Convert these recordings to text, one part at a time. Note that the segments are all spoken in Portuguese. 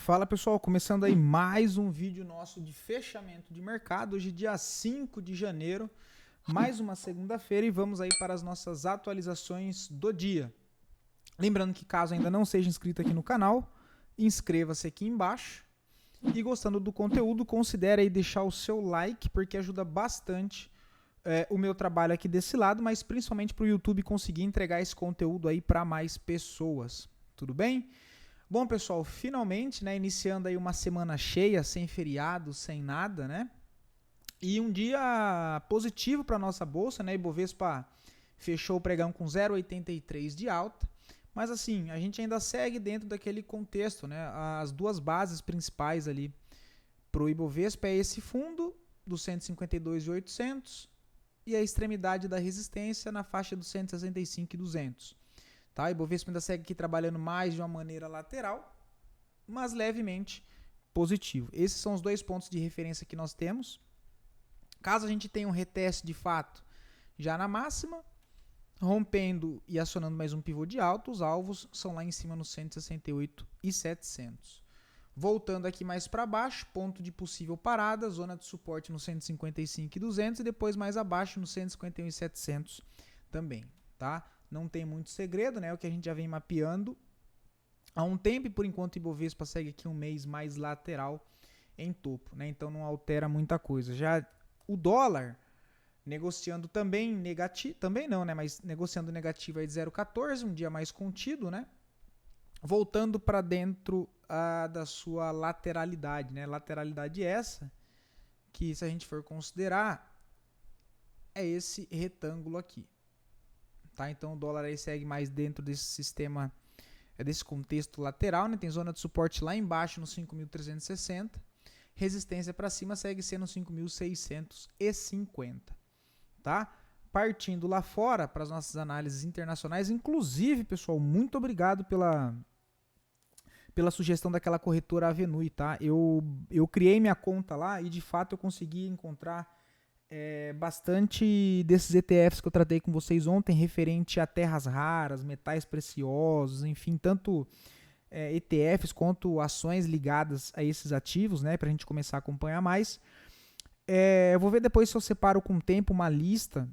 Fala pessoal, começando aí mais um vídeo nosso de fechamento de mercado, hoje dia 5 de janeiro, mais uma segunda-feira e vamos aí para as nossas atualizações do dia. Lembrando que caso ainda não seja inscrito aqui no canal, inscreva-se aqui embaixo e gostando do conteúdo, considere aí deixar o seu like porque ajuda bastante o meu trabalho aqui desse lado, mas principalmente para o YouTube conseguir entregar esse conteúdo aí para mais pessoas, tudo bem? Bom, pessoal, finalmente, né, iniciando aí uma semana cheia, sem feriado, sem nada, né? E um dia positivo para nossa bolsa, né? Ibovespa fechou o pregão com 0,83 de alta, mas assim, a gente ainda segue dentro daquele contexto, né? As duas bases principais ali para o Ibovespa é esse fundo dos 152.800 e a extremidade da resistência na faixa dos 165.200. Tá? Ibovespa ainda segue aqui trabalhando mais de uma maneira lateral, mas levemente positivo. Esses são os dois pontos de referência que nós temos. Caso a gente tenha um reteste de fato já na máxima, rompendo e acionando mais um pivô de alta, os alvos são lá em cima no 168.700. Voltando aqui mais para baixo, ponto de possível parada, zona de suporte no 155.200 e depois mais abaixo no 151.700 também, tá? Não tem muito segredo, né? O que a gente já vem mapeando há um tempo e por enquanto o Ibovespa segue aqui um mês mais lateral em topo, né? Então não altera muita coisa. Já o dólar negociando também negativo, também não, né? Mas negociando negativo aí de 0,14, um dia mais contido, né? Voltando para dentro da sua lateralidade, né? Lateralidade essa que, se a gente for considerar, é esse retângulo aqui. Tá? Então o dólar aí segue mais dentro desse sistema, desse contexto lateral, né? Tem zona de suporte lá embaixo no 5.360, resistência para cima segue sendo 5.650, tá? Partindo lá fora para as nossas análises internacionais, inclusive, pessoal, muito obrigado pela sugestão daquela corretora Avenue, tá? Eu criei minha conta lá e de fato eu consegui encontrar bastante desses ETFs que eu tratei com vocês ontem, referente a terras raras, metais preciosos, enfim, tanto ETFs quanto ações ligadas a esses ativos, né, para a gente começar a acompanhar mais. Eu vou ver depois se eu separo com o tempo uma lista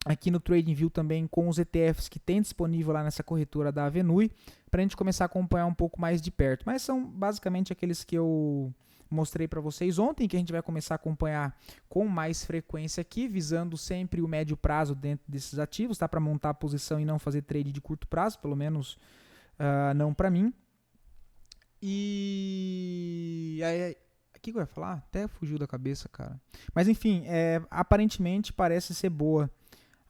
aqui no TradingView também com os ETFs que tem disponível lá nessa corretora da Avenue, para a gente começar a acompanhar um pouco mais de perto. Mas são basicamente aqueles que eu mostrei para vocês ontem, que a gente vai começar a acompanhar com mais frequência aqui, visando sempre o médio prazo dentro desses ativos, tá? Para montar a posição e não fazer trade de curto prazo, pelo menos não para mim. E aí, o que eu ia falar? Até fugiu da cabeça, cara. Mas enfim, aparentemente parece ser boa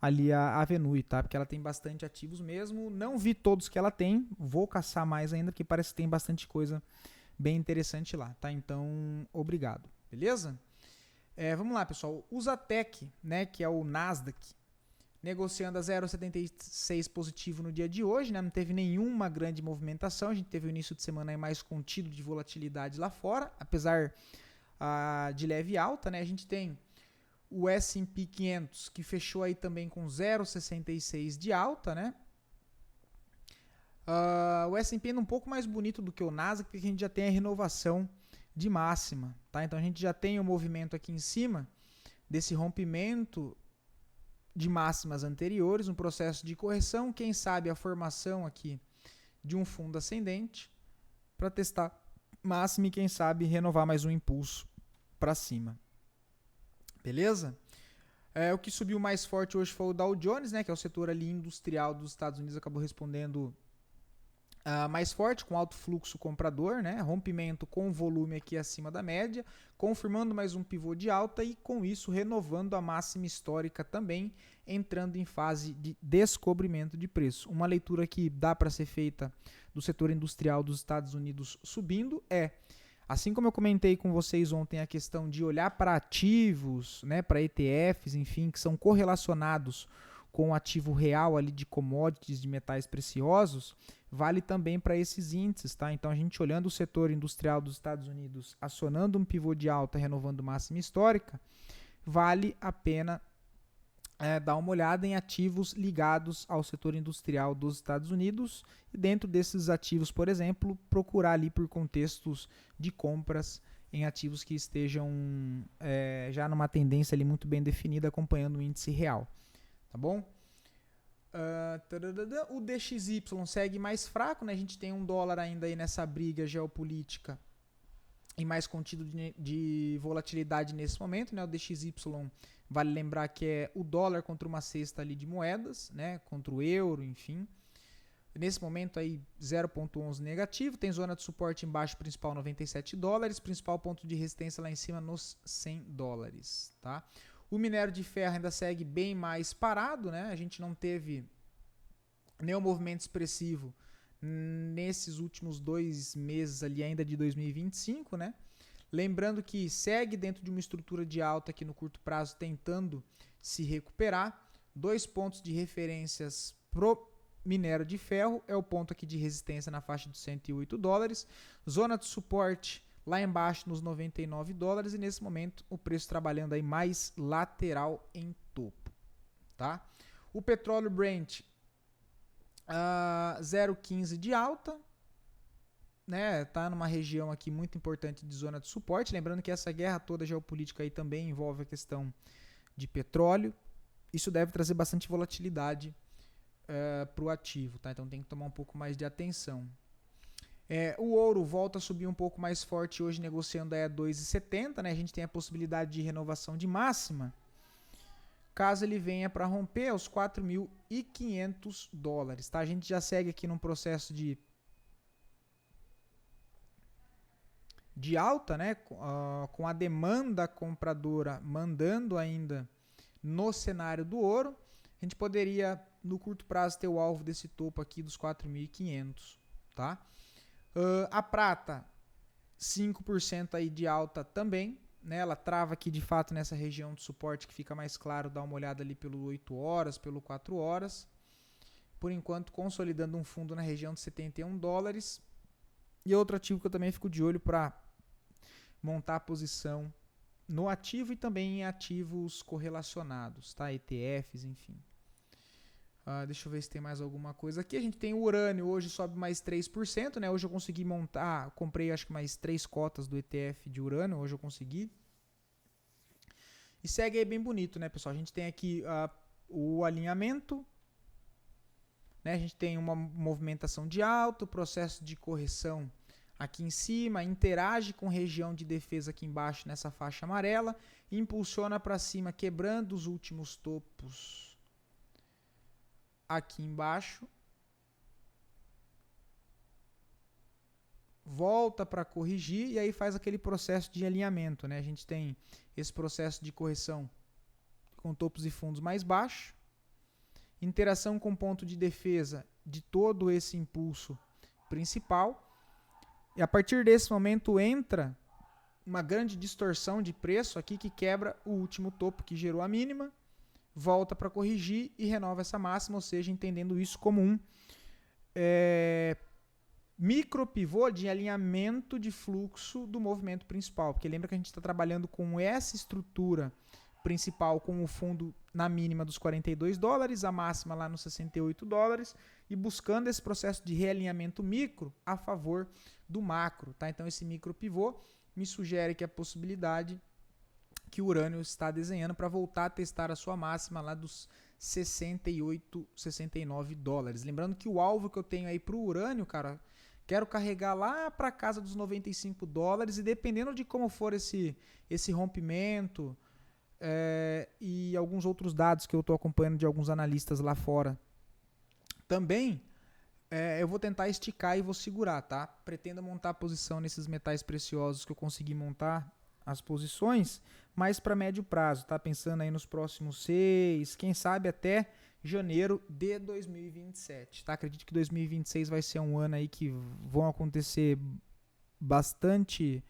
ali a Avenue, tá? Porque ela tem bastante ativos mesmo. Não vi todos que ela tem, vou caçar mais ainda, porque parece que tem bastante coisa bem interessante lá, tá? Então, obrigado, beleza? Vamos lá, pessoal. O Zatec, né, que é o Nasdaq, negociando a 0,76 positivo no dia de hoje, né? Não teve nenhuma grande movimentação. A gente teve o início de semana aí mais contido de volatilidade lá fora, apesar de leve alta, né? A gente tem o S&P 500, que fechou aí também com 0,66 de alta, né? O S&P é um pouco mais bonito do que o Nasdaq, porque a gente já tem a renovação de máxima, tá? Então a gente já tem o movimento aqui em cima desse rompimento de máximas anteriores, um processo de correção, quem sabe a formação aqui de um fundo ascendente para testar máxima e quem sabe renovar mais um impulso para cima. Beleza? O que subiu mais forte hoje foi o Dow Jones, né, que é o setor ali industrial dos Estados Unidos, acabou respondendo mais forte, com alto fluxo comprador, né, rompimento com volume aqui acima da média, confirmando mais um pivô de alta e com isso renovando a máxima histórica também, entrando em fase de descobrimento de preço. Uma leitura que dá para ser feita do setor industrial dos Estados Unidos subindo assim como eu comentei com vocês ontem a questão de olhar para ativos, né, para ETFs, enfim, que são correlacionados com o ativo real ali de commodities, de metais preciosos, vale também para esses índices, tá? Então a gente olhando o setor industrial dos Estados Unidos, acionando um pivô de alta, renovando máxima histórica, vale a pena dar uma olhada em ativos ligados ao setor industrial dos Estados Unidos e dentro desses ativos, por exemplo, procurar ali por contextos de compras em ativos que estejam já numa tendência ali muito bem definida, acompanhando o índice real, tá bom? O DXY segue mais fraco, né? A gente tem um dólar ainda aí nessa briga geopolítica e mais contido de volatilidade nesse momento, né? O DXY, vale lembrar que é o dólar contra uma cesta ali de moedas, né? Contra o euro, enfim. Nesse momento aí 0,11 negativo, tem zona de suporte embaixo, principal 97 dólares, principal ponto de resistência lá em cima nos 100 dólares, tá? O minério de ferro ainda segue bem mais parado, né? A gente não teve nenhum movimento expressivo nesses últimos 2 meses ali ainda de 2025, né? Lembrando que segue dentro de uma estrutura de alta aqui no curto prazo, tentando se recuperar. 2 pontos de referências pro minério de ferro, é o ponto aqui de resistência na faixa de 108 dólares. Zona de suporte lá embaixo nos 99 dólares e nesse momento o preço trabalhando aí mais lateral em topo, tá? O petróleo Brent 0,15 de alta, né? Tá numa região aqui muito importante de zona de suporte, lembrando que essa guerra toda geopolítica aí também envolve a questão de petróleo. Isso deve trazer bastante volatilidade para o ativo, tá? Então tem que tomar um pouco mais de atenção. O ouro volta a subir um pouco mais forte hoje, negociando aí a 2,70, né? A gente tem a possibilidade de renovação de máxima, caso ele venha para romper os 4.500 dólares, tá? A gente já segue aqui num processo de alta, né? Com a demanda compradora mandando ainda no cenário do ouro. A gente poderia, no curto prazo, ter o alvo desse topo aqui dos 4.500, tá? A prata, 5% aí de alta também, né? Ela trava aqui de fato nessa região de suporte que fica mais claro, dá uma olhada ali pelo 8 horas, pelo 4 horas. Por enquanto, consolidando um fundo na região de 71 dólares. E outro ativo que eu também fico de olho para montar a posição no ativo e também em ativos correlacionados, tá? ETFs, enfim. Deixa eu ver se tem mais alguma coisa aqui. A gente tem o urânio, hoje sobe mais 3%, né? Hoje eu consegui montar, comprei acho que mais 3 cotas do ETF de urânio, hoje eu consegui. E segue aí bem bonito, né, pessoal? A gente tem aqui o alinhamento, né? A gente tem uma movimentação de alta, o processo de correção aqui em cima, interage com região de defesa aqui embaixo nessa faixa amarela, impulsiona para cima, quebrando os últimos topos aqui embaixo, volta para corrigir e aí faz aquele processo de alinhamento, né? A gente tem esse processo de correção com topos e fundos mais baixos, interação com ponto de defesa de todo esse impulso principal, e a partir desse momento entra uma grande distorção de preço aqui que quebra o último topo que gerou a mínima, volta para corrigir e renova essa máxima, ou seja, entendendo isso como um micro pivô de alinhamento de fluxo do movimento principal, porque lembra que a gente está trabalhando com essa estrutura principal com o fundo na mínima dos 42 dólares, a máxima lá nos 68 dólares e buscando esse processo de realinhamento micro a favor do macro, tá? Então esse micro pivô me sugere que a possibilidade que o urânio está desenhando para voltar a testar a sua máxima lá dos 68, 69 dólares. Lembrando que o alvo que eu tenho aí para o urânio, cara, quero carregar lá para casa dos 95 dólares e dependendo de como for esse rompimento e alguns outros dados que eu estou acompanhando de alguns analistas lá fora, também eu vou tentar esticar e vou segurar, tá? Pretendo montar a posição nesses metais preciosos que eu consegui montar as posições, mas para médio prazo, tá? Pensando aí nos próximos 6, quem sabe até janeiro de 2027, tá? Acredito que 2026 vai ser um ano aí que vão acontecer bastante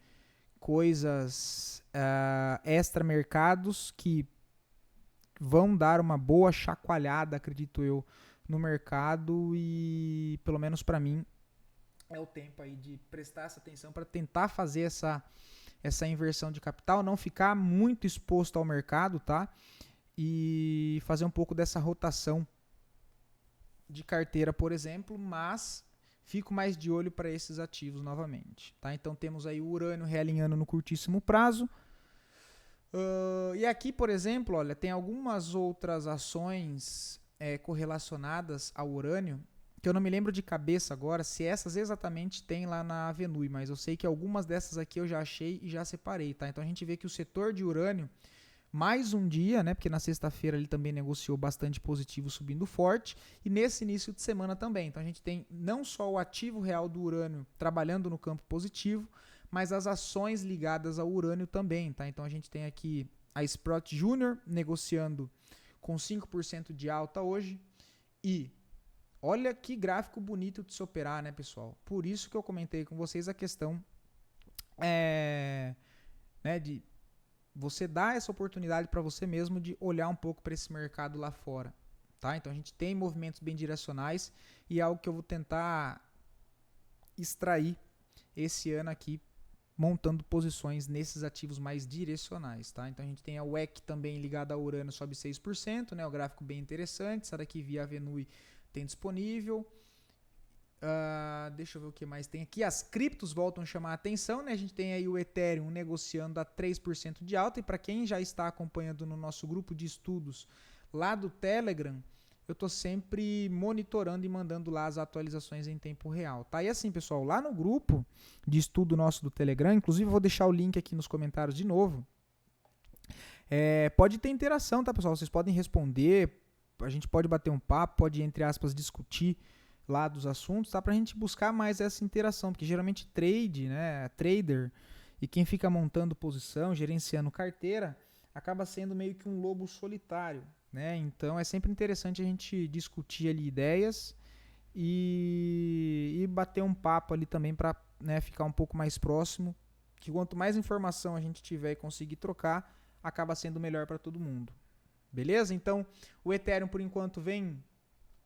coisas extra-mercados que vão dar uma boa chacoalhada, acredito eu, no mercado e, pelo menos para mim, é o tempo aí de prestar essa atenção para tentar fazer essa inversão de capital, não ficar muito exposto ao mercado, tá? e fazer um pouco dessa rotação de carteira, por exemplo, mas fico mais de olho para esses ativos novamente. Tá? Então temos aí o urânio realinhando no curtíssimo prazo. E aqui, por exemplo, olha, tem algumas outras ações correlacionadas ao urânio, que eu não me lembro de cabeça agora se essas exatamente tem lá na Avenue, mas eu sei que algumas dessas aqui eu já achei e já separei. Tá? Então a gente vê que o setor de urânio, mais um dia, né, porque na sexta-feira ele também negociou bastante positivo, subindo forte, e nesse início de semana também. Então a gente tem não só o ativo real do urânio trabalhando no campo positivo, mas as ações ligadas ao urânio também. Tá? Então a gente tem aqui a Sprott Junior negociando com 5% de alta hoje, e olha que gráfico bonito de se operar, né, pessoal? Por isso que eu comentei com vocês a questão né, de você dar essa oportunidade para você mesmo de olhar um pouco para esse mercado lá fora. Tá? Então a gente tem movimentos bem direcionais e é algo que eu vou tentar extrair esse ano aqui, montando posições nesses ativos mais direcionais. Tá? Então a gente tem a WEC também ligada ao Urano, sobe 6%, né? O gráfico bem interessante. Essa daqui via Avenue tem disponível. Deixa eu ver o que mais tem aqui. As criptos voltam a chamar a atenção, né? A gente tem aí o Ethereum negociando a 3% de alta. E para quem já está acompanhando no nosso grupo de estudos lá do Telegram, eu estou sempre monitorando e mandando lá as atualizações em tempo real. Tá? E assim, pessoal, lá no grupo de estudo nosso do Telegram, inclusive eu vou deixar o link aqui nos comentários de novo. Pode ter interação, tá, pessoal? Vocês podem responder, a gente pode bater um papo, pode, entre aspas, discutir lá dos assuntos, tá? Pra gente buscar mais essa interação, porque geralmente trader e quem fica montando posição, gerenciando carteira, acaba sendo meio que um lobo solitário, né? Então é sempre interessante a gente discutir ali ideias e bater um papo ali também para, né, ficar um pouco mais próximo, que quanto mais informação a gente tiver e conseguir trocar, acaba sendo melhor para todo mundo. Beleza? Então o Ethereum por enquanto vem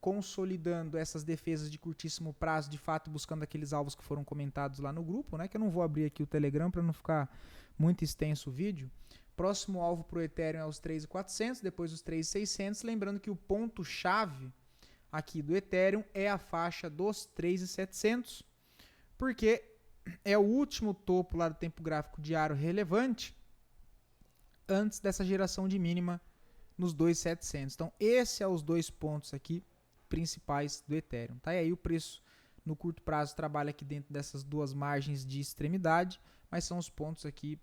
consolidando essas defesas de curtíssimo prazo, de fato buscando aqueles alvos que foram comentados lá no grupo, né? Que eu não vou abrir aqui o Telegram para não ficar muito extenso o vídeo. Próximo alvo para o Ethereum é os 3.400, depois os 3.600. Lembrando que o ponto-chave aqui do Ethereum é a faixa dos 3.700, porque é o último topo lá do tempo gráfico diário relevante antes dessa geração de mínima nos 2.700. Então, esses são os dois pontos aqui principais do Ethereum. Tá? E aí o preço no curto prazo trabalha aqui dentro dessas duas margens de extremidade, mas são os pontos aqui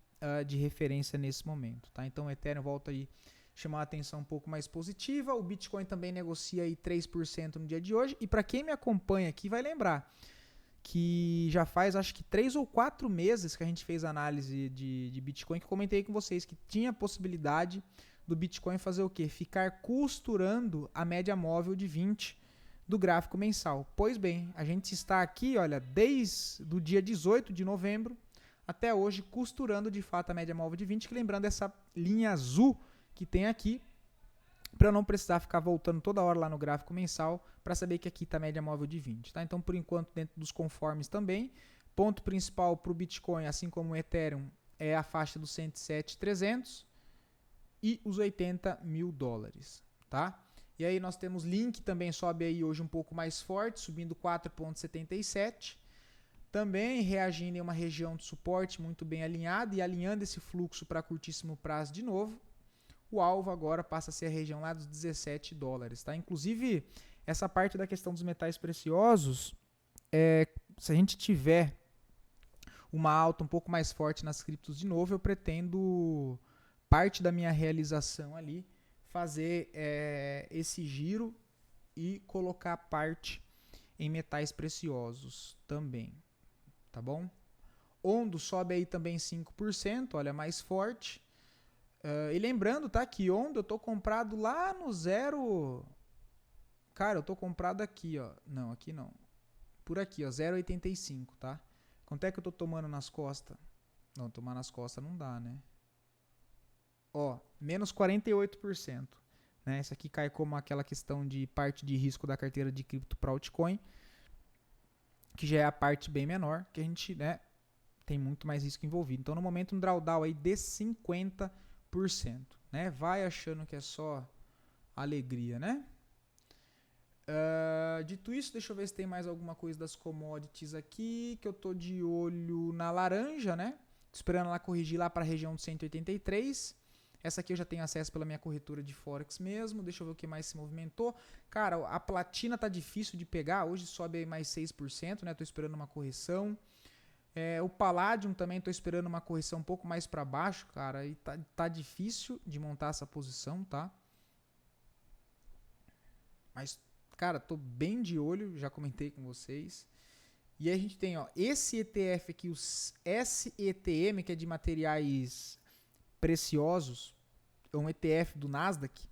de referência nesse momento. Tá? Então o Ethereum volta aí chamar a atenção um pouco mais positiva. O Bitcoin também negocia aí 3% no dia de hoje. E para quem me acompanha aqui vai lembrar que já faz acho que 3 ou 4 meses que a gente fez análise de Bitcoin, que eu comentei com vocês que tinha a possibilidade do Bitcoin fazer o quê? Ficar costurando a média móvel de 20 do gráfico mensal. Pois bem, a gente está aqui, olha, desde o dia 18 de novembro até hoje, costurando de fato a média móvel de 20, que lembrando essa linha azul que tem aqui, para eu não precisar ficar voltando toda hora lá no gráfico mensal, para saber que aqui está a média móvel de 20. Tá? Então, por enquanto, dentro dos conformes também. Ponto principal para o Bitcoin, assim como o Ethereum, é a faixa dos 107.300 e os 80 mil dólares. Tá? E aí nós temos Link, também sobe aí hoje um pouco mais forte, subindo 4,77. Também reagindo em uma região de suporte muito bem alinhada e alinhando esse fluxo para curtíssimo prazo de novo. O alvo agora passa a ser a região lá dos 17 dólares. Tá? Inclusive, essa parte da questão dos metais preciosos, se a gente tiver uma alta um pouco mais forte nas criptos de novo, eu pretendo, parte da minha realização ali, fazer esse giro e colocar parte em metais preciosos também. Tá bom? Ondo sobe aí também 5%, olha, mais forte. E lembrando, tá, que Ondo eu tô comprado lá no zero. Cara, eu tô comprado aqui, ó. Não, aqui não. Por aqui, ó, 0,85, tá? Quanto é que eu tô tomando nas costas? Não, tomar nas costas não dá, né? Ó, menos 48%. Né? Isso aqui cai como aquela questão de parte de risco da carteira de cripto para altcoin, que já é a parte bem menor, que a gente, né, tem muito mais risco envolvido. Então, no momento, um drawdown aí de 50%. né? Vai achando que é só alegria, né? Dito isso, deixa eu ver se tem mais alguma coisa das commodities aqui, que eu tô de olho na laranja, né? Tô esperando ela corrigir lá para a região de 183. Essa aqui eu já tenho acesso pela minha corretora de Forex mesmo. Deixa eu ver o que mais se movimentou. Cara, a platina tá difícil de pegar. Hoje sobe aí mais 6%, né? Tô esperando uma correção. O Palladium também tô esperando uma correção um pouco mais para baixo, cara. E tá difícil de montar essa posição, tá? Mas, cara, tô bem de olho. Já comentei com vocês. E aí a gente tem, ó, esse ETF aqui, o SETM, que é de materiais preciosos, é um ETF do Nasdaq,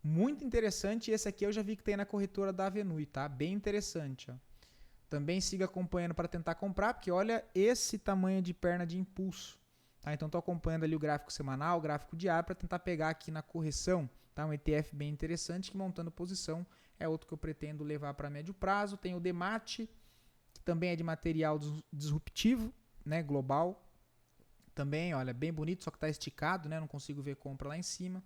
muito interessante. Esse aqui eu já vi que tem na corretora da Avenue, tá? Bem interessante, ó. Também siga acompanhando para tentar comprar, porque olha esse tamanho de perna de impulso, tá? Então tô acompanhando ali o gráfico semanal, o gráfico diário para tentar pegar aqui na correção, tá? Um ETF bem interessante que montando posição é outro que eu pretendo levar para médio prazo. Tem o DEMAT, que também é de material disruptivo, né, global. Também, olha, bem bonito, só que está esticado, né? Não consigo ver compra lá em cima.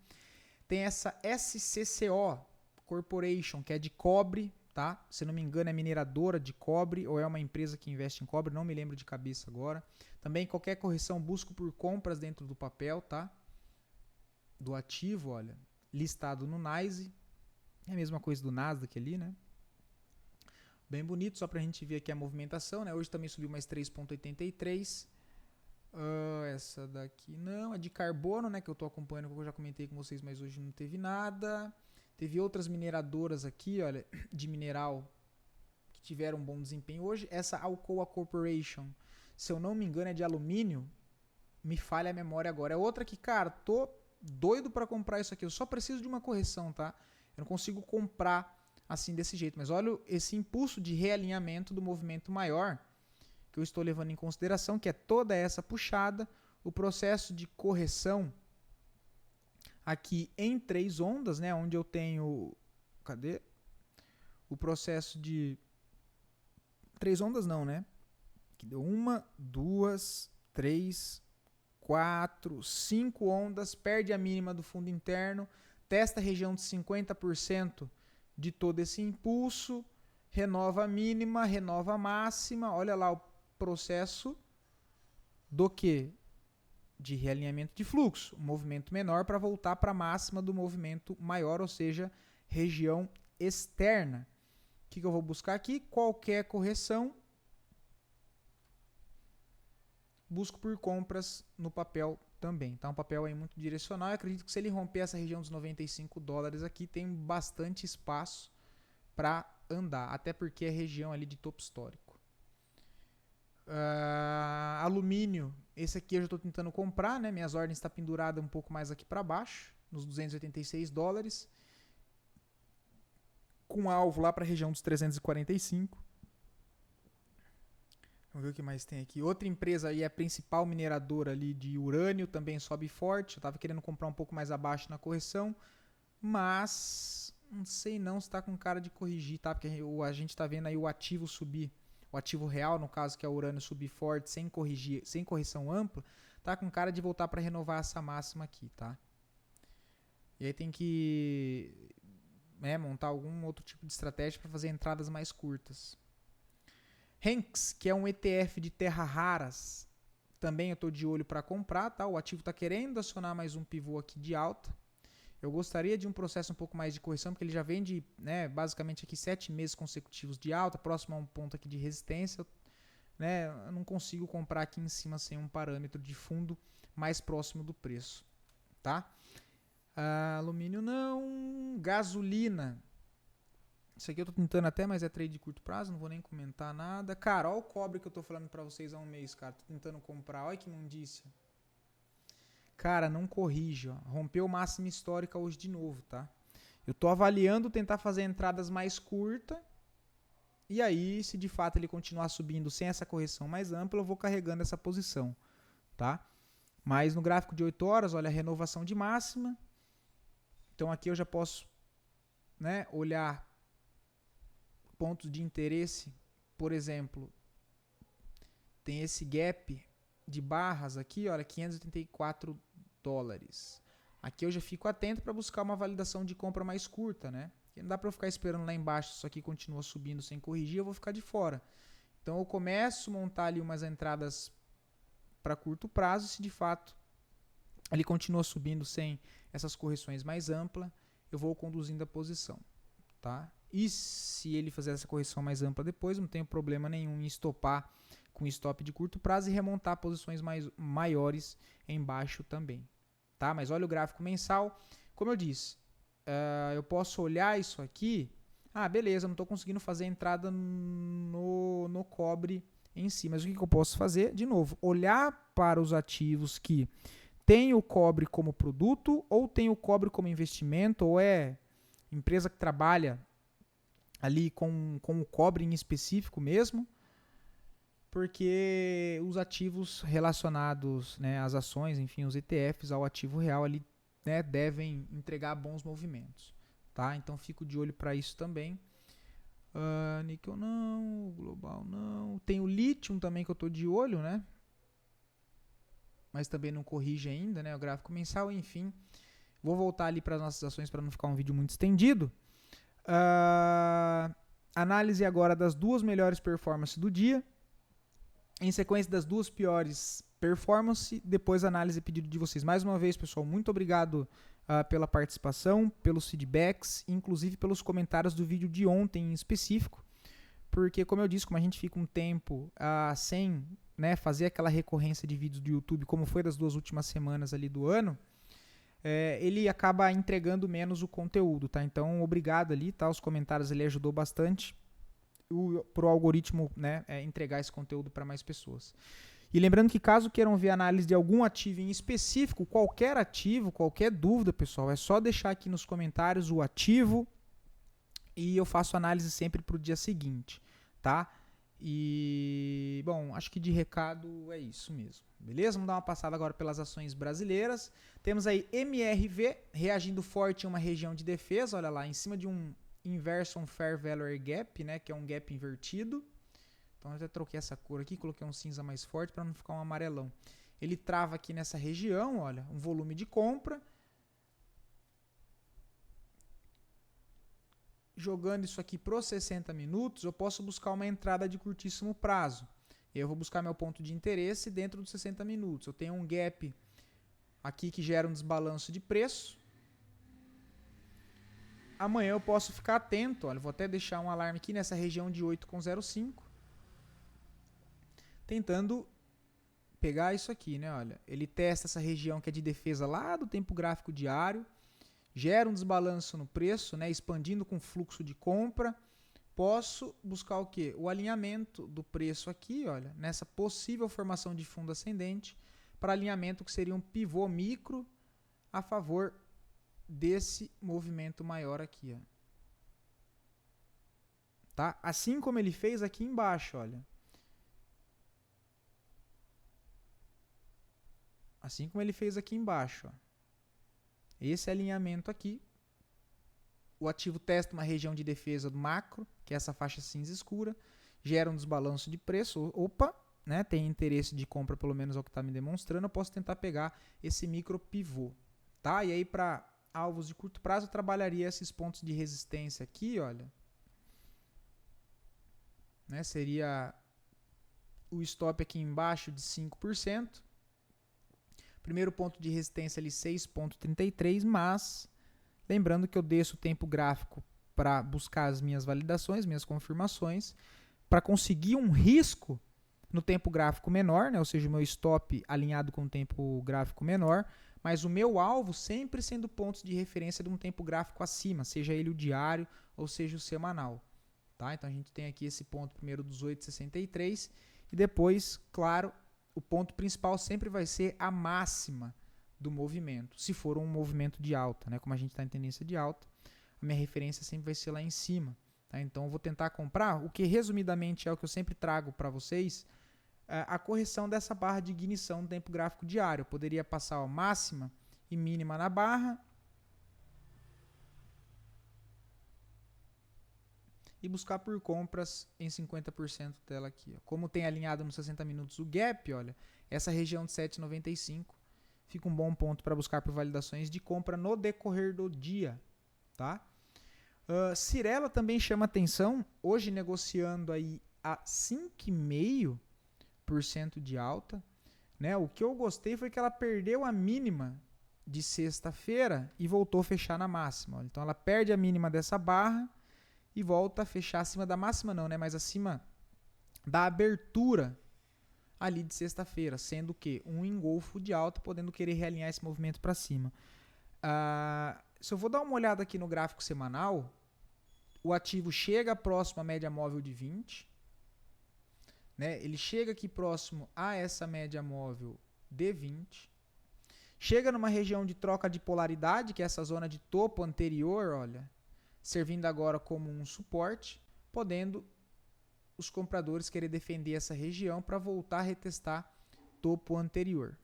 Tem essa SCCO Corporation, que é de cobre, tá? Se não me engano é mineradora de cobre ou é uma empresa que investe em cobre, não me lembro de cabeça agora. Também qualquer correção busco por compras dentro do papel, tá? Do ativo, olha, listado no NYSE. É a mesma coisa do Nasdaq ali, né? Bem bonito, só pra gente ver aqui a movimentação, né? Hoje também subiu mais 3,83. Essa daqui não, é de carbono, né? Que eu tô acompanhando, que eu já comentei com vocês, mas hoje não teve nada. Teve outras mineradoras aqui, olha, de mineral que tiveram um bom desempenho hoje. Essa Alcoa Corporation, se eu não me engano, é de alumínio. Me falha a memória agora. É outra que, cara, tô doido para comprar isso aqui. Eu só preciso de uma correção, tá? Eu não consigo comprar assim desse jeito. Mas olha esse impulso de realinhamento do movimento maior que eu estou levando em consideração, que é toda essa puxada, o processo de correção aqui em 3 ondas, né, onde eu tenho, cadê? O processo de 3 ondas não, né? Que deu 1, 2, 3, 4, 5 ondas, perde a mínima do fundo interno, testa a região de 50% de todo esse impulso, renova a mínima, renova a máxima, olha lá o processo do que? De realinhamento de fluxo. Um movimento menor para voltar para a máxima do movimento maior, ou seja, região externa. O que eu vou buscar aqui? Qualquer correção. Busco por compras no papel também. Tá um papel aí muito direcional. Eu acredito que se ele romper essa região dos $95 aqui, tem bastante espaço para andar. Até porque é região ali de topo histórico. Alumínio, esse aqui eu já estou tentando comprar, né? Minhas ordens estão penduradas um pouco mais aqui para baixo, nos $286, com alvo lá para a região dos 345. Vamos ver o que mais tem aqui. Outra empresa aí, a principal mineradora ali de urânio, também sobe forte. Eu estava querendo comprar um pouco mais abaixo na correção, mas não sei não se está com cara de corrigir, tá? Porque a gente está vendo aí o ativo subir. O ativo real, no caso, que é o urânio, subir forte sem corrigir, sem correção ampla, tá com cara de voltar para renovar essa máxima aqui, tá? E aí tem que montar algum outro tipo de estratégia para fazer entradas mais curtas. Henks, que é um ETF de terra raras, também eu estou de olho para comprar, tá? O ativo está querendo acionar mais um pivô aqui de alta. Eu gostaria de um processo um pouco mais de correção, porque ele já vem de, basicamente aqui 7 meses consecutivos de alta, próximo a um ponto aqui de resistência, né? Eu não consigo comprar aqui em cima sem um parâmetro de fundo mais próximo do preço, tá? Alumínio não, gasolina. Isso aqui eu tô tentando até, mas é trade de curto prazo, não vou nem comentar nada. Cara, olha o cobre que eu tô falando pra vocês há um mês, cara. Tô tentando comprar, olha que imundícia. Cara, não corrija. Rompeu máxima histórica hoje de novo, tá? Eu tô avaliando tentar fazer entradas mais curtas. E aí, se de fato ele continuar subindo sem essa correção mais ampla, eu vou carregando essa posição, tá? Mas no gráfico de 8 horas, olha a renovação de máxima. Então aqui eu já posso, olhar pontos de interesse. Por exemplo, tem esse gap de barras aqui, olha, $584. Aqui eu já fico atento para buscar uma validação de compra mais curta, né? Porque não dá para eu ficar esperando lá embaixo, isso aqui continua subindo sem corrigir, eu vou ficar de fora. Então eu começo a montar ali umas entradas para curto prazo, se de fato ele continua subindo sem essas correções mais amplas, eu vou conduzindo a posição, tá? E se ele fazer essa correção mais ampla depois, não tenho problema nenhum em estopar com stop de curto prazo e remontar posições maiores embaixo também, tá? Mas olha o gráfico mensal, como eu disse, eu posso olhar isso aqui, beleza, não estou conseguindo fazer entrada no cobre em si, mas o que eu posso fazer? De novo, olhar para os ativos que tem o cobre como produto ou tem o cobre como investimento ou é empresa que trabalha ali com o cobre em específico mesmo, porque os ativos relacionados, né, às ações, enfim, os ETFs ao ativo real ali, né, devem entregar bons movimentos, tá? Então fico de olho para isso também. Níquel não, global não. Tem o lítio também que eu estou de olho, né? Mas também não corrige ainda, né? O gráfico mensal, enfim. Vou voltar ali para as nossas ações para não ficar um vídeo muito estendido. Análise agora das duas melhores performances do dia. Em sequência das duas piores performances, depois análise a pedido de vocês. Mais uma vez, pessoal, muito obrigado pela participação, pelos feedbacks, inclusive pelos comentários do vídeo de ontem em específico, porque, como eu disse, como a gente fica um tempo sem, né, fazer aquela recorrência de vídeos do YouTube, como foi das duas últimas semanas ali do ano, ele acaba entregando menos o conteúdo, tá? Então, obrigado ali, tá? Os comentários ele ajudou bastante pro algoritmo, né, entregar esse conteúdo para mais pessoas. E lembrando que caso queiram ver análise de algum ativo em específico, qualquer ativo, qualquer dúvida, pessoal, é só deixar aqui nos comentários o ativo e eu faço análise sempre para o dia seguinte, tá? E, bom, acho que de recado é isso mesmo, beleza? Vamos dar uma passada agora pelas ações brasileiras. Temos aí MRV reagindo forte em uma região de defesa, olha lá, em cima de um Inversion Fair Value Gap, né, que é um gap invertido. Então eu até troquei essa cor aqui, coloquei um cinza mais forte para não ficar um amarelão. Ele trava aqui nessa região, olha, um volume de compra. Jogando isso aqui para os 60 minutos, eu posso buscar uma entrada de curtíssimo prazo. Eu vou buscar meu ponto de interesse dentro dos 60 minutos. Eu tenho um gap aqui que gera um desbalanço de preço. Amanhã eu posso ficar atento, olha, vou até deixar um alarme aqui nessa região de 8,05. Tentando pegar isso aqui, né, olha. Ele testa essa região que é de defesa lá do tempo gráfico diário, gera um desbalanço no preço, né, expandindo com fluxo de compra. Posso buscar o quê? O alinhamento do preço aqui, olha, nessa possível formação de fundo ascendente para alinhamento que seria um pivô micro a favor desse movimento maior aqui, ó. Tá? Assim como ele fez aqui embaixo, olha. Assim como ele fez aqui embaixo, ó. Esse alinhamento aqui. O ativo testa uma região de defesa do macro, que é essa faixa cinza escura, gera um desbalanço de preço. Opa, né, tem interesse de compra, pelo menos é o que está me demonstrando. Eu posso tentar pegar esse micro pivô, tá? E aí, para alvos de curto prazo, eu trabalharia esses pontos de resistência aqui, olha. Né, seria o stop aqui embaixo de 5%. Primeiro ponto de resistência ali 6,33, mas lembrando que eu desço o tempo gráfico para buscar as minhas validações, minhas confirmações, para conseguir um risco no tempo gráfico menor, né? Ou seja, o meu stop alinhado com o tempo gráfico menor, mas o meu alvo sempre sendo pontos de referência de um tempo gráfico acima, seja ele o diário ou seja o semanal. Tá? Então a gente tem aqui esse ponto primeiro dos 8,63 e depois, claro, o ponto principal sempre vai ser a máxima do movimento, se for um movimento de alta, né? Como a gente está em tendência de alta, a minha referência sempre vai ser lá em cima. Tá? Então eu vou tentar comprar, o que resumidamente é o que eu sempre trago para vocês, a correção dessa barra de ignição no tempo gráfico diário. Eu poderia passar a máxima e mínima na barra e buscar por compras em 50% dela aqui. Ó. Como tem alinhado nos 60 minutos o gap, olha, essa região de 7,95 fica um bom ponto para buscar por validações de compra no decorrer do dia, tá? Cyrela também chama atenção, hoje negociando aí a 5,5% de alta, né? O que eu gostei foi que ela perdeu a mínima de sexta-feira e voltou a fechar na máxima. Então ela perde a mínima dessa barra e volta a fechar acima da máxima não, né? Mas acima da abertura ali de sexta-feira, sendo que um engolfo de alta, podendo querer realinhar esse movimento para cima. Se eu vou dar uma olhada aqui no gráfico semanal, o ativo chega próximo à média móvel de 20, né? Ele chega aqui próximo a essa média móvel de 20, chega numa região de troca de polaridade, que é essa zona de topo anterior, olha, servindo agora como um suporte, podendo os compradores querer defender essa região para voltar a retestar topo anterior.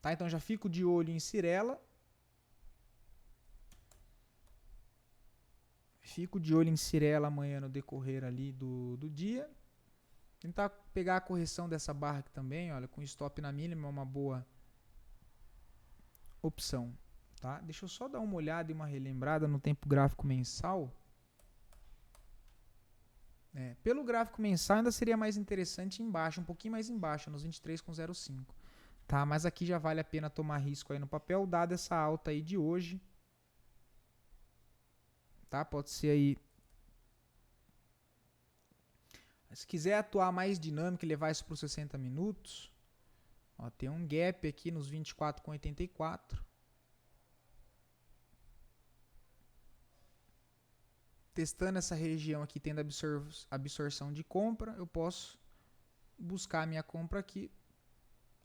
Tá? Então já fico de olho em Cyrela. Fico de olho em Cyrela amanhã no decorrer ali do dia. Tentar pegar a correção dessa barra aqui também, olha, com stop na mínima é uma boa opção. Tá? Deixa eu só dar uma olhada e uma relembrada no tempo gráfico mensal. Pelo gráfico mensal ainda seria mais interessante embaixo, um pouquinho mais embaixo, nos 23,05. Tá? Mas aqui já vale a pena tomar risco aí no papel, dada essa alta aí de hoje. Tá? Pode ser aí. Se quiser atuar mais dinâmico e levar isso para os 60 minutos, ó, tem um gap aqui nos 24,84. Testando essa região aqui, tendo absorção de compra, eu posso buscar a minha compra aqui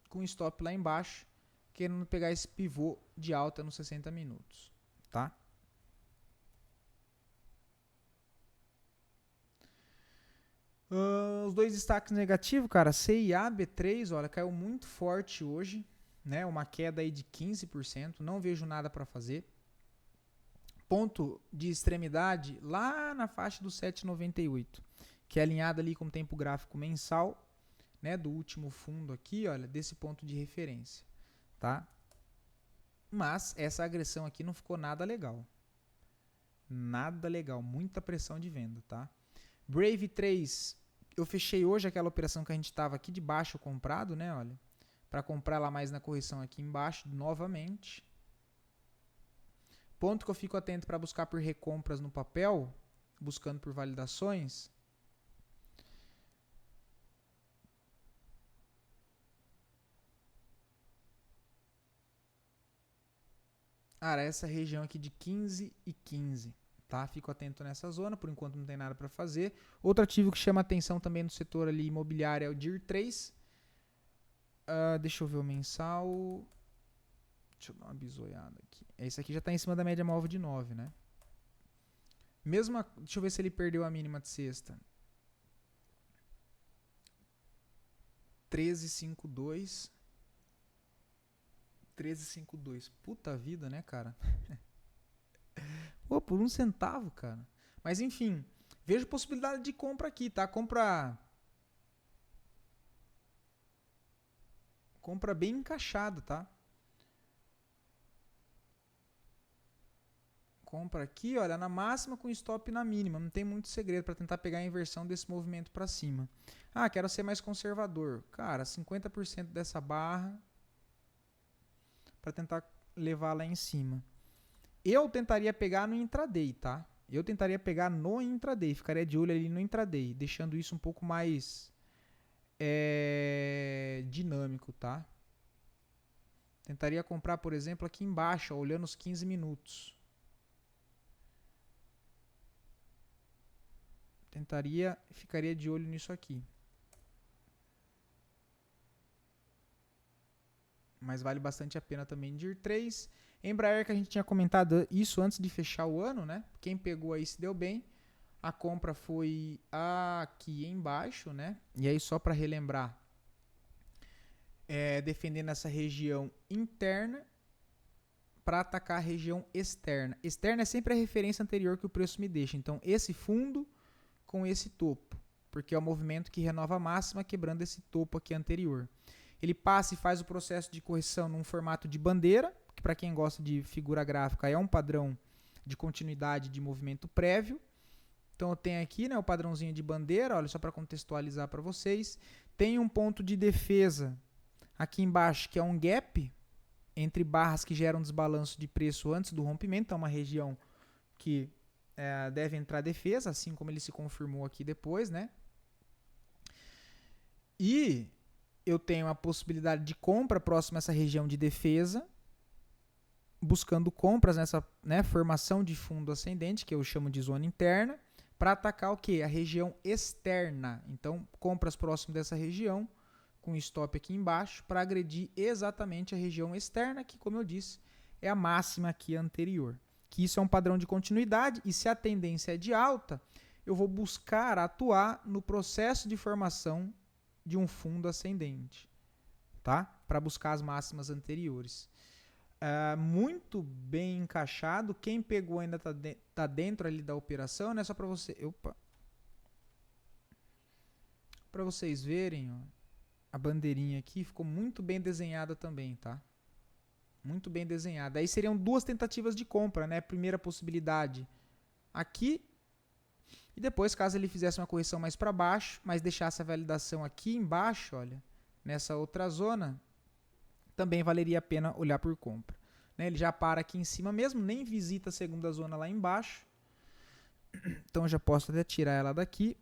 com stop lá embaixo, querendo pegar esse pivô de alta nos 60 minutos. Tá? Os dois destaques negativos, cara, CIA, B3, olha, caiu muito forte hoje, né? Uma queda aí de 15%, não vejo nada para fazer. Ponto de extremidade lá na faixa do 7,98, que é alinhado ali com o tempo gráfico mensal, né, do último fundo aqui, olha, desse ponto de referência, tá? Mas essa agressão aqui não ficou nada legal. Nada legal, muita pressão de venda, tá? Brave 3, eu fechei hoje aquela operação que a gente estava aqui de baixo comprado, né, olha, para comprar lá mais na correção aqui embaixo novamente. Ponto que eu fico atento para buscar por recompras no papel, buscando por validações. Essa região aqui de 15 e 15. Tá? Fico atento nessa zona, por enquanto não tem nada para fazer. Outro ativo que chama atenção também no setor ali imobiliário é o DIR3. Deixa eu ver o mensal. Deixa eu dar uma bisoiada aqui. Esse aqui já está em cima da média móvel de 9, né? Deixa eu ver se ele perdeu a mínima de sexta. 13,52. 13,52. Puta vida, né, cara? Pô, por 1 centavo, cara. Mas enfim, vejo possibilidade de compra aqui, tá? Compra bem encaixada, tá? Compra aqui, olha, na máxima com stop na mínima. Não tem muito segredo para tentar pegar a inversão desse movimento para cima. Quero ser mais conservador. Cara, 50% dessa barra para tentar levar lá em cima. Eu tentaria pegar no intraday, tá? Eu tentaria pegar no intraday. Ficaria de olho ali no intraday, deixando isso um pouco mais dinâmico, tá? Tentaria comprar, por exemplo, aqui embaixo, ó, olhando os 15 minutos. Ficaria de olho nisso aqui. Mas vale bastante a pena também DIR 3. Embraer, que a gente tinha comentado isso antes de fechar o ano, né? Quem pegou aí se deu bem. A compra foi aqui embaixo, né? E aí só para relembrar, defendendo essa região interna para atacar a região externa. Externa é sempre a referência anterior que o preço me deixa. Então, esse fundo com esse topo, porque é o movimento que renova a máxima, quebrando esse topo aqui anterior. Ele passa e faz o processo de correção num formato de bandeira, que para quem gosta de figura gráfica é um padrão de continuidade de movimento prévio. Então eu tenho aqui, né, o padrãozinho de bandeira, olha, só para contextualizar para vocês. Tem um ponto de defesa aqui embaixo, que é um gap entre barras que geram desbalanço de preço antes do rompimento. É uma região que deve entrar defesa, assim como ele se confirmou aqui depois, né? E eu tenho a possibilidade de compra próximo a essa região de defesa, buscando compras nessa, né, formação de fundo ascendente, que eu chamo de zona interna, para atacar o quê? A região externa. Então, compras próximo dessa região, com stop aqui embaixo, para agredir exatamente a região externa, que, como eu disse, é a máxima aqui anterior. Que isso é um padrão de continuidade, e se a tendência é de alta, eu vou buscar atuar no processo de formação de um fundo ascendente, tá? Para buscar as máximas anteriores. Muito bem encaixado. Quem pegou ainda tá dentro ali da operação, né? Só para você, para vocês verem, ó, a bandeirinha aqui ficou muito bem desenhada também, tá? Muito bem desenhada. Aí seriam duas tentativas de compra, né? Primeira possibilidade aqui, e depois, caso ele fizesse uma correção mais para baixo, mas deixasse a validação aqui embaixo, olha, nessa outra zona, também valeria a pena olhar por compra. Né? Ele já para aqui em cima mesmo, nem visita a segunda zona lá embaixo. Então eu já posso até tirar ela daqui.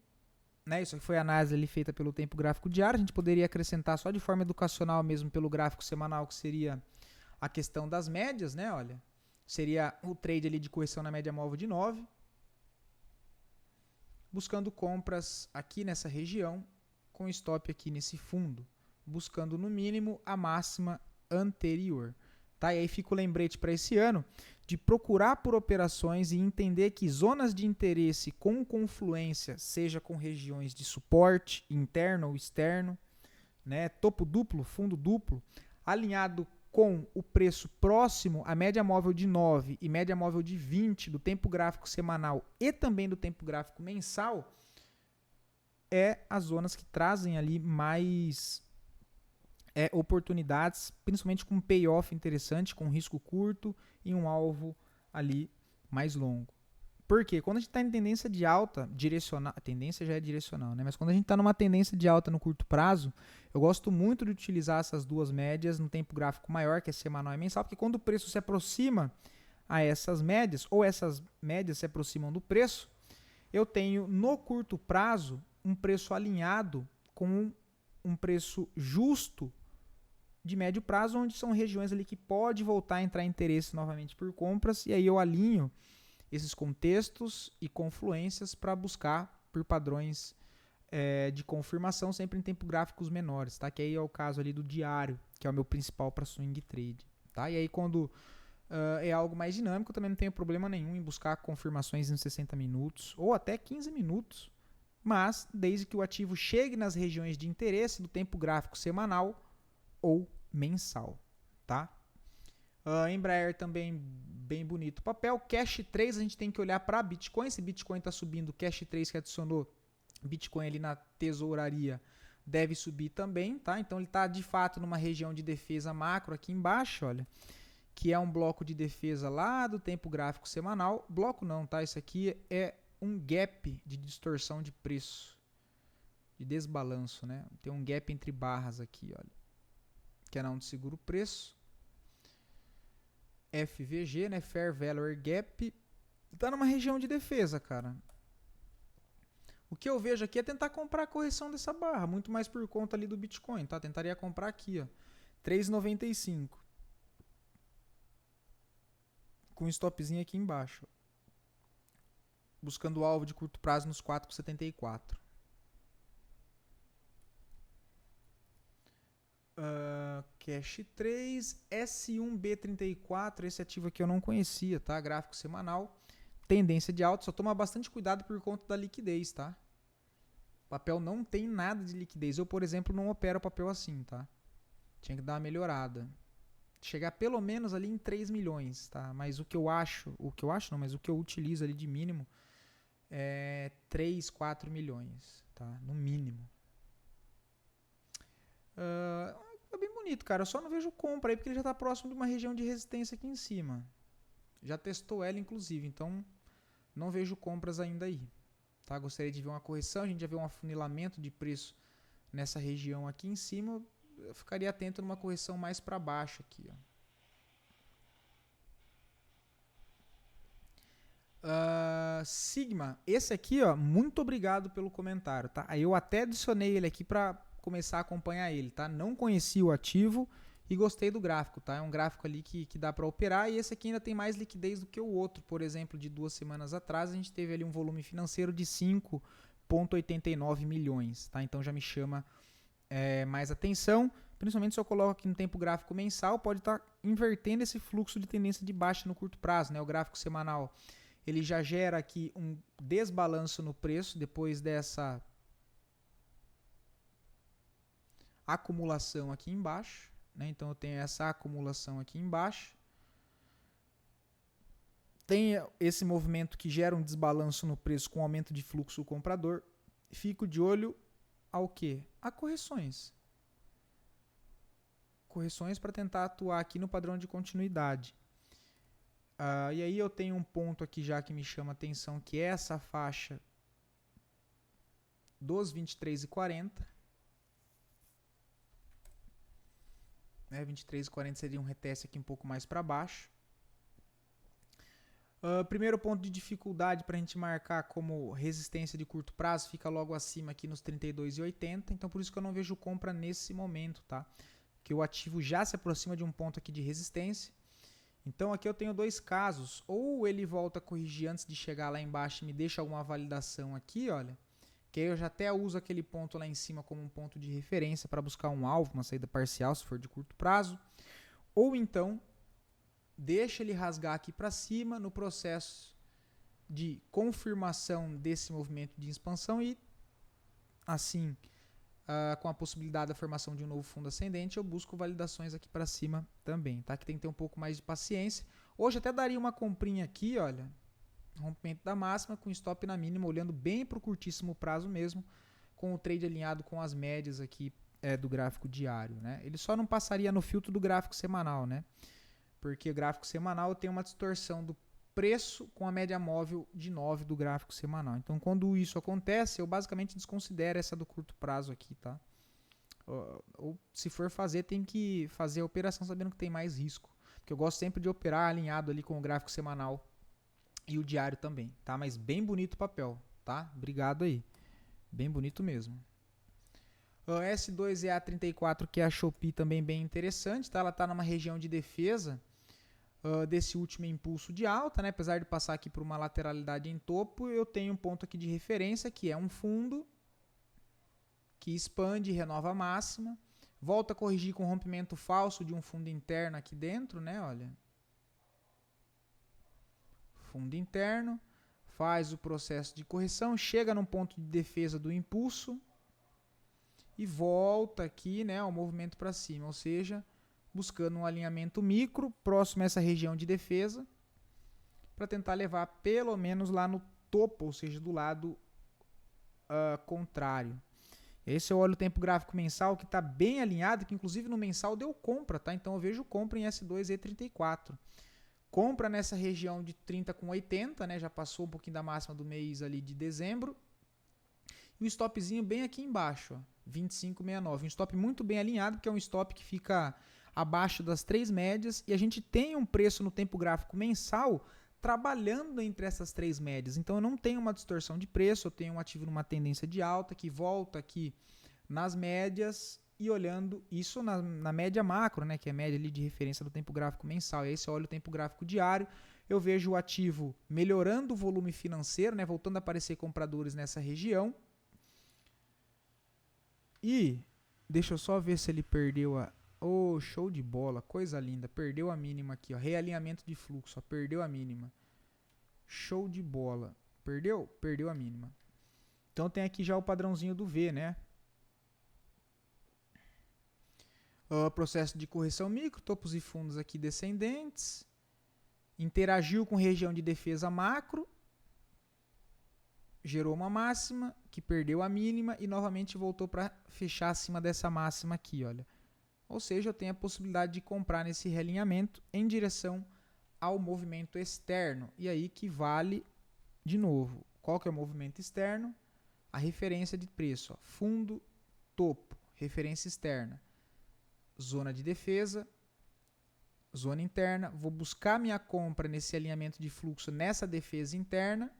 Né? Isso aqui foi a análise ali feita pelo tempo gráfico diário. A gente poderia acrescentar só de forma educacional mesmo pelo gráfico semanal, que seria a questão das médias, né? Olha, seria o trade ali de correção na média móvel de 9, buscando compras aqui nessa região, com stop aqui nesse fundo, buscando no mínimo a máxima anterior. Tá? E aí fica o lembrete para esse ano de procurar por operações e entender que zonas de interesse com confluência, seja com regiões de suporte interno ou externo, né? Topo duplo, fundo duplo, alinhado com o preço próximo à média móvel de 9 e média móvel de 20 do tempo gráfico semanal e também do tempo gráfico mensal, é as zonas que trazem ali mais oportunidades, principalmente com payoff interessante, com risco curto e um alvo ali mais longo. Por quê? Quando a gente está em tendência de alta, direcional, a tendência já é direcional, né? Mas quando a gente está numa tendência de alta no curto prazo, eu gosto muito de utilizar essas duas médias no tempo gráfico maior, que é semanal e mensal, porque quando o preço se aproxima a essas médias, ou essas médias se aproximam do preço, eu tenho no curto prazo um preço alinhado com um preço justo de médio prazo, onde são regiões ali que pode voltar a entrar interesse novamente por compras, e aí eu alinho esses contextos e confluências para buscar por padrões de confirmação sempre em tempo gráficos menores, tá? Que aí é o caso ali do diário, que é o meu principal para swing trade, tá? E aí quando é algo mais dinâmico, eu também não tenho problema nenhum em buscar confirmações em 60 minutos ou até 15 minutos, mas desde que o ativo chegue nas regiões de interesse do tempo gráfico semanal ou mensal, tá? Embraer também bem bonito. Papel Cash 3 a gente tem que olhar para Bitcoin. Se Bitcoin está subindo, Cash 3 que adicionou Bitcoin ali na tesouraria deve subir também, tá? Então ele está de fato numa região de defesa macro aqui embaixo, olha, que é um bloco de defesa lá do tempo gráfico semanal. Bloco não, tá? Isso aqui é um gap de distorção de preço, de desbalanço, né? Tem um gap entre barras aqui, olha, que é onde segura o preço. FVG, né? Fair Value Gap, tá numa região de defesa, cara. O que eu vejo aqui é tentar comprar a correção dessa barra, muito mais por conta ali do Bitcoin, tá? Tentaria comprar aqui, ó, 3,95. Com um stopzinho aqui embaixo. Buscando o alvo de curto prazo nos 4,74. Cash 3, S1B34, esse ativo aqui eu não conhecia, tá? Gráfico semanal, tendência de alta, só toma bastante cuidado por conta da liquidez, tá? O papel não tem nada de liquidez. Eu, por exemplo, não opero papel assim, tá? Tinha que dar uma melhorada. Chegar pelo menos ali em 3 milhões, tá? Mas o que eu acho não, mas o que eu utilizo ali de mínimo é 3, 4 milhões, tá? No mínimo. bonito, cara. Eu só não vejo compra aí porque ele já está próximo de uma região de resistência aqui em cima. Já testou ela, inclusive, então não vejo compras ainda aí. Tá? Gostaria de ver uma correção, a gente já vê um afunilamento de preço nessa região aqui em cima. Eu ficaria atento numa correção mais para baixo aqui, ó. Sigma, esse aqui, ó, muito obrigado pelo comentário, tá? Aí eu até adicionei ele aqui para começar a acompanhar ele, tá? Não conheci o ativo e gostei do gráfico, tá? É um gráfico ali que dá para operar e esse aqui ainda tem mais liquidez do que o outro. Por exemplo, de 2 semanas atrás a gente teve ali um volume financeiro de 5,89 milhões, tá? Então já me chama mais atenção, principalmente se eu coloco aqui no tempo gráfico mensal, pode estar invertendo esse fluxo de tendência de baixa no curto prazo, né? O gráfico semanal ele já gera aqui um desbalanço no preço depois dessa acumulação aqui embaixo, né? Então eu tenho essa acumulação aqui embaixo. Tem esse movimento que gera um desbalanço no preço com aumento de fluxo comprador. Fico de olho ao quê? A correções. Correções para tentar atuar aqui no padrão de continuidade. E aí eu tenho um ponto aqui já que me chama a atenção, que é essa faixa dos 23,40. 23,40 seria um reteste aqui um pouco mais para baixo. Primeiro ponto de dificuldade para a gente marcar como resistência de curto prazo fica logo acima aqui nos 32,80. Então por isso que eu não vejo compra nesse momento, tá? Porque o ativo já se aproxima de um ponto aqui de resistência. Então aqui eu tenho dois casos, ou ele volta a corrigir antes de chegar lá embaixo e me deixa alguma validação aqui, olha, que aí eu já até uso aquele ponto lá em cima como um ponto de referência para buscar um alvo, uma saída parcial se for de curto prazo, ou então deixa ele rasgar aqui para cima no processo de confirmação desse movimento de expansão e assim, com a possibilidade da formação de um novo fundo ascendente, eu busco validações aqui para cima também, tá? Que tem que ter um pouco mais de paciência. Hoje até daria uma comprinha aqui, olha, rompimento da máxima com stop na mínima, olhando bem para o curtíssimo prazo mesmo, com o trade alinhado com as médias aqui do gráfico diário, né? Ele só não passaria no filtro do gráfico semanal, né? Porque o gráfico semanal tem uma distorção do preço com a média móvel de 9 do gráfico semanal. Então, quando isso acontece, eu basicamente desconsidero essa do curto prazo aqui, tá? Ou se for fazer, tem que fazer a operação sabendo que tem mais risco. Porque eu gosto sempre de operar alinhado ali com o gráfico semanal e o diário também, tá? Mas bem bonito o papel, tá? Obrigado aí. Bem bonito mesmo. S2EA34, que é a Shopee, também bem interessante, tá? Ela tá numa região de defesa desse último impulso de alta, né? Apesar de passar aqui por uma lateralidade em topo, eu tenho um ponto aqui de referência, que é um fundo que expande e renova a máxima, volta a corrigir com rompimento falso de um fundo interno aqui dentro, né? Olha, fundo interno, faz o processo de correção, chega num ponto de defesa do impulso e volta aqui, né, ao movimento para cima, ou seja, buscando um alinhamento micro próximo a essa região de defesa para tentar levar pelo menos lá no topo, ou seja, do lado contrário. Esse eu olho o tempo gráfico mensal que está bem alinhado, que inclusive no mensal deu compra, tá? Então eu vejo compra em S2E34. Compra nessa região de 30,80, né? Já passou um pouquinho da máxima do mês ali de dezembro. E um stopzinho bem aqui embaixo, ó, 25,69. Um stop muito bem alinhado, porque é um stop que fica abaixo das 3 médias. E a gente tem um preço no tempo gráfico mensal trabalhando entre essas 3 médias. Então eu não tenho uma distorção de preço, eu tenho um ativo numa tendência de alta que volta aqui nas médias e olhando isso na média macro, né, que é a média ali de referência do tempo gráfico mensal. E aí se eu olho o tempo gráfico diário, eu vejo o ativo melhorando o volume financeiro, né, voltando a aparecer compradores nessa região. E deixa eu só ver se ele perdeu a... Oh, show de bola, coisa linda. Perdeu a mínima aqui, ó. Realinhamento de fluxo, ó. Perdeu a mínima. Show de bola. Perdeu? Perdeu a mínima. Então tem aqui já o padrãozinho do V, né? Processo de correção micro, topos e fundos aqui descendentes. Interagiu com região de defesa macro. Gerou uma máxima que perdeu a mínima e novamente voltou para fechar acima dessa máxima aqui, olha. Ou seja, eu tenho a possibilidade de comprar nesse realinhamento em direção ao movimento externo. E aí que vale, de novo, qual que é o movimento externo? A referência de preço, ó, fundo, topo, referência externa, zona de defesa, zona interna. Vou buscar minha compra nesse alinhamento de fluxo nessa defesa interna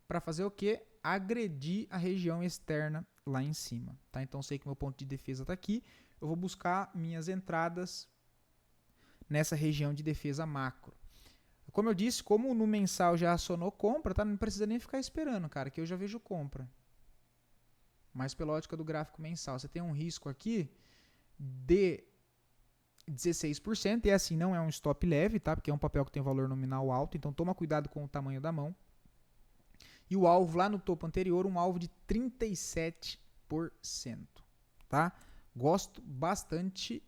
para fazer o quê? Agredir a região externa lá em cima. Tá? Então, sei que meu ponto de defesa está aqui. Eu vou buscar minhas entradas nessa região de defesa macro. Como eu disse, como no mensal já acionou compra, tá? Não precisa nem ficar esperando, cara, que eu já vejo compra. Mas pela ótica do gráfico mensal, você tem um risco aqui de 16%, e assim, não é um stop leve, tá? Porque é um papel que tem valor nominal alto, então toma cuidado com o tamanho da mão. E o alvo lá no topo anterior, um alvo de 37%, tá? Gosto bastante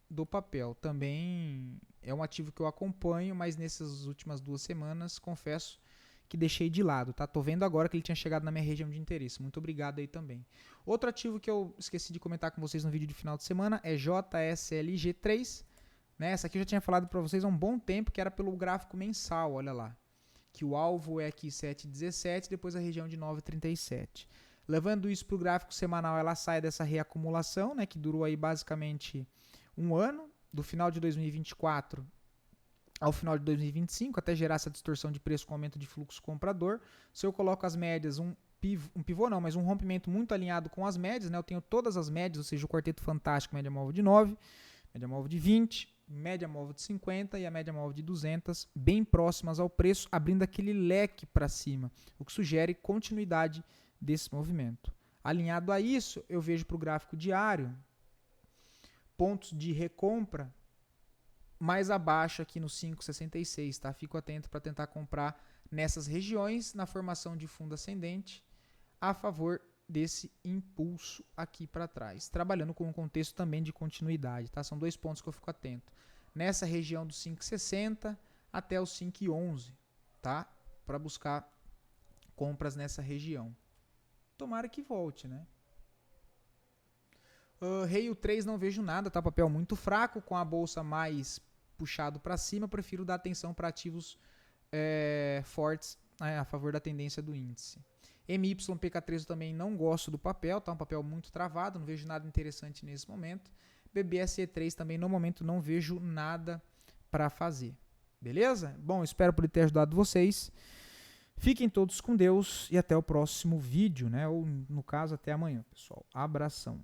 do papel. Também é um ativo que eu acompanho, mas nessas últimas 2 semanas, confesso que deixei de lado, tá? Tô vendo agora que ele tinha chegado na minha região de interesse. Muito obrigado aí também. Outro ativo que eu esqueci de comentar com vocês no vídeo de final de semana é JSLG3, né? Essa aqui eu já tinha falado para vocês há um bom tempo, que era pelo gráfico mensal, olha lá. Que o alvo é aqui 7,17, depois a região de 9,37. Levando isso para o gráfico semanal, ela sai dessa reacumulação, né? Que durou aí basicamente um ano, do final de 2024 ao final de 2025, até gerar essa distorção de preço com aumento de fluxo comprador. Se eu coloco as médias, um pivô não, mas um rompimento muito alinhado com as médias, né? Eu tenho todas as médias, ou seja, o quarteto fantástico, média móvel de 9, média móvel de 20, média móvel de 50 e a média móvel de 200, bem próximas ao preço, abrindo aquele leque para cima, o que sugere continuidade desse movimento. Alinhado a isso, eu vejo para o gráfico diário pontos de recompra mais abaixo aqui no 5,66, tá? Fico atento para tentar comprar nessas regiões na formação de fundo ascendente a favor desse impulso aqui para trás, trabalhando com um contexto também de continuidade, tá? São 2 pontos que eu fico atento. Nessa região do 5,60 até o 5,11, tá? Para buscar compras nessa região. Tomara que volte, né? Rei 3 não vejo nada, tá? Papel muito fraco, com a bolsa mais puxado para cima, prefiro dar atenção para ativos fortes, a favor da tendência do índice. MYPK3 eu também não gosto do papel, tá? Um papel muito travado, não vejo nada interessante nesse momento. BBSE3 também no momento não vejo nada para fazer. Beleza? Bom, espero poder ter ajudado vocês. Fiquem todos com Deus e até o próximo vídeo, né? Ou no caso, até amanhã, pessoal. Abração.